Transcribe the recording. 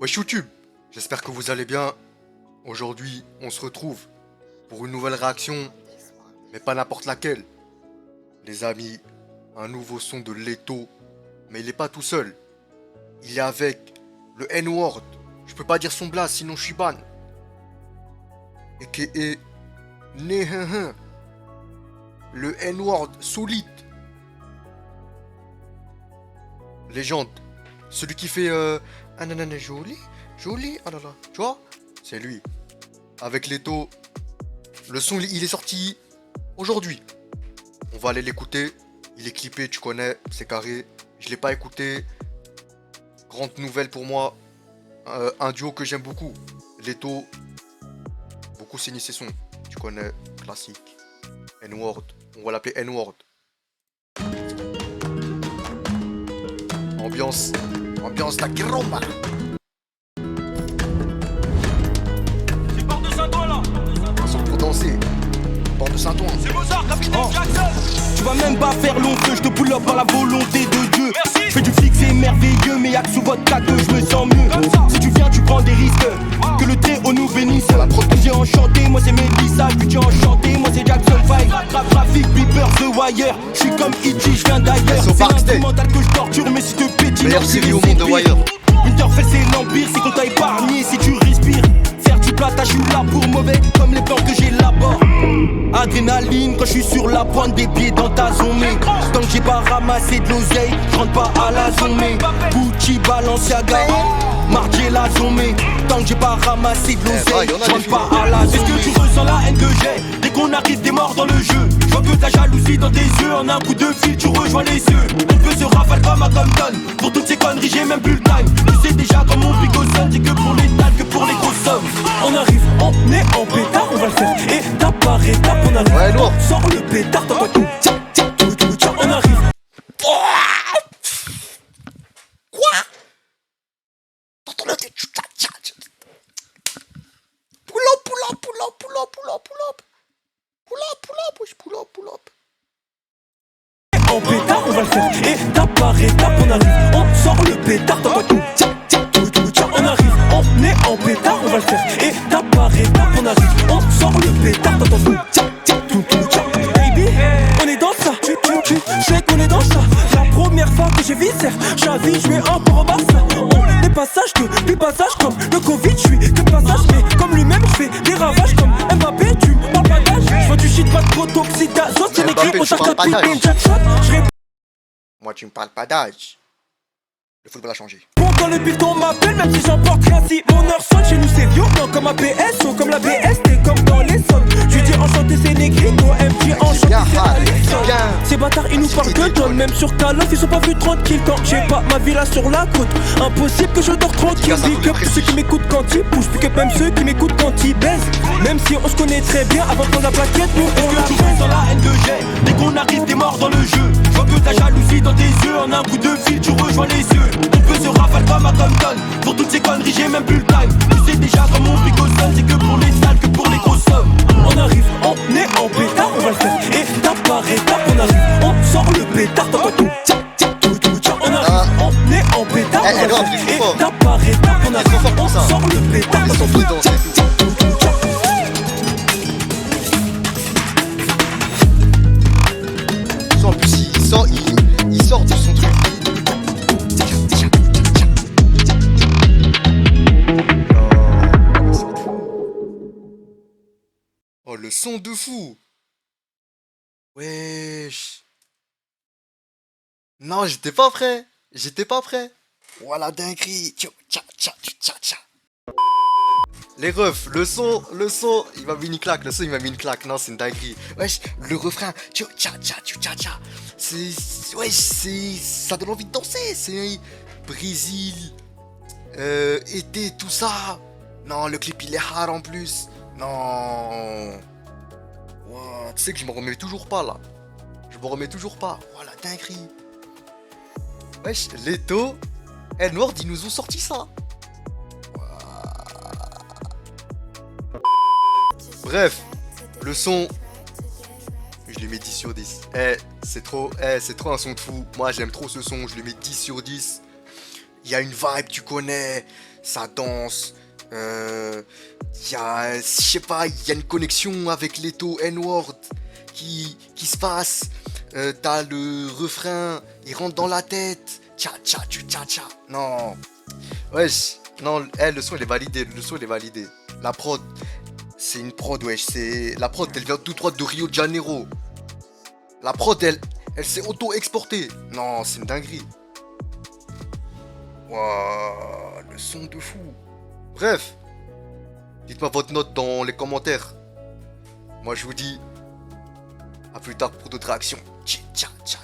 Wesh YouTube, j'espère que vous allez bien. Aujourd'hui, on se retrouve pour une nouvelle réaction, mais pas n'importe laquelle. Les amis, un nouveau son de Leto, mais il est pas tout seul. Il est avec le N-word. Je peux pas dire son blast, sinon je suis ban. A.K.A. Nehehe. Le N-word solide. Légende. Celui qui fait ah nanana joli, joli, ah là là, tu vois? C'est lui. Avec Leto. Le son il est sorti aujourd'hui. On va aller l'écouter. Il est clippé, tu connais, c'est carré. Je l'ai pas écouté. Grande nouvelle pour moi. Un duo que j'aime beaucoup. Leto. Beaucoup saigné ses sons. Tu connais, classique. N-word. On va l'appeler N-word. Ambiance. Ambiance la gromba. C'est Port de Saint-Ouen là. Un son pour danser. Port de Saint-Ouen. C'est Mozart, capitaine Jackson. Tu vas même pas faire long feu, je te pull up par la volonté de Dieu. Merci. Je fais du fixe et merveilleux, mais y'a que sous votre cas que je me sens mieux. Comme ça. Si tu viens, tu prends des risques. Que le Très-Haut nous bénisse. J'ai enchanté, moi c'est Mélissa. Puis enchanté, moi c'est Jackson 5. Trafic, Beeper, The Wire. Je suis comme E.T., je viens d'ailleurs. So C'est Backstage. l'instrumental que je torture, mais si te pétille. Meilleure série au monde de Wire. Winterfell c'est l'empire, c'est qu'on t'a épargné si tu respires. Faire du platage, je suis là pour mauvais comme les plans que j'élabore. Adrénaline quand je suis sur la pointe des pieds dans ta zone. Tant que j'ai pas ramassé de l'oseille, je rentre pas à la zone. Gucci, Balenciaga, Margiela zone. Tant que j'ai pas ramassé de l'oseille, y'en a je des rentre filles. pas à la zone. Est-ce que tu ressens la haine que j'ai? Dès qu'on arrive t'es mort dans le jeu. Je vois que ta jalousie dans tes yeux. En un coup de fil tu rejoins les cieux. On peut se rafale comme à Compton. Pour toutes ces conneries j'ai même plus le time. Tu sais déjà comme mon pico sonne. C'est que pour les dalles, que pour les grosses sommes. On arrive, on est en pétard, on va le faire étape par étape. On arrive, Ouais, lourd. on sort le pétard. T'entends tout, tcha, tcha, tout, tout, tcha. On arrive. Quoi? T'entends le tcha tcha tcha. Pull up, pull up, pull up, pull up, pull up, pull up. Pull up, pull up, wesh, pull up, pull up. En pétard, on va le faire étape par étape. On arrive, on sort le pétard. T'entends tout, tcha, tcha, tout, tout, tcha. On arrive, on est en pétard. On va le faire étape par étape. On arrive, on sort le pétard. T'entends tout, tcha, tcha, tout, tout, tcha. Baby, on est dans ça. Tu sais qu'on est dans ça. La première fois que j'ai viscère, j'avais joué un peu en basse. On des passages de des passages comme le Covid. Je suis que passage, mais comme lui-même, je fais des ravages comme Mbappé. Tu parles pas d'âge. Je vois du shit, pas de protoxyde d'azote. C'est Mbappé, écrit, on tu cherche parles pas d'âge. capitaine Jackson. Je réponds Moi, tu me parles pas d'âge. Le football a changé. dans le but, on m'appelle, même si j'emporte rien. Si mon heure sonne, chez nous c'est vieux. Non, comme APS ou comme la BST, comme dans les sommes. Je dis enchanté, c'est Negrito. MJ enchanté, bien, c'est Alexandre. bien. Ces bâtards, ils nous parlent C'était que d'hommes. Même sur Call of, ils sont pas vus tranquilles. Quand j'ai pas ma villa sur la côte, impossible que je dors tranquille. Gars, ça Big me up tous ceux prestige. qui m'écoutent quand ils poussent. Big up même ceux qui m'écoutent quand ils baissent. Même si on se connaît très bien, avant qu'on la plaquette, nous on la baisse. Dans la haine que j'ai, dès qu'on arrive, t'es mort dans le jeu. Je vois que ta jalousie dans tes yeux. En un coup de fil, tu rejoins les yeux. On peut se rafale comme à Compton. Pour toutes ces conneries, j'ai même plus le time. Tu sais déjà comme mon pico sonne. C'est que pour les salles, que pour les grosses sommes. On arrive, on est en pétard. On va le faire étape par étape. On arrive, on sort le pétard. T'entends tout, tcha, tcha, tout, tout, tcha. On arrive, on est en pétard. On va le rentre, faire il faut fort. étape par étape. On Il arrive, faut fort pour on ça. sort le pétard. Ils sont T'entends tous tout, dansés. tcha, tcha, tout, tout, tcha. En plus, il sort de son truc. Oh, le son de fou. Wesh. Non, j'étais pas prêt. J'étais pas prêt. Voilà, dinguerie. Tcha, tcha, tcha, tcha, tcha. Les refs, le son, il m'a mis une claque, le son il m'a mis une claque, non c'est une dinguerie. Wesh, le refrain, tcha tcha tcha tcha tcha, wesh, ça donne envie de danser, c'est Brésil, été, tout ça. Non, le clip il est hard en plus, non. Wow, tu sais que je me remets toujours pas là, je me remets toujours pas, voilà, dinguerie. Wesh, Leto, N-word ils nous ont sorti ça. Bref, le son, je lui mets 10 sur 10. C'est trop un son de fou. Moi, j'aime trop ce son, je lui mets 10 sur 10. Il y a une vibe, tu connais. ça danse. Y a, je sais pas, il y a une connexion avec les taux N-word qui se passe. T'as le refrain, il rentre dans la tête. Tcha tcha tcha tcha. Non. Wesh. Non, le son il est validé. Le son il est validé. La prod, c'est une prod, wesh. La prod, elle vient tout droit de Rio de Janeiro. La prod, elle s'est auto-exportée. Non, c'est une dinguerie. Waouh, le son de fou. Bref, dites-moi votre note dans les commentaires. Moi, je vous dis à plus tard pour d'autres réactions. Tcha tcha tcha.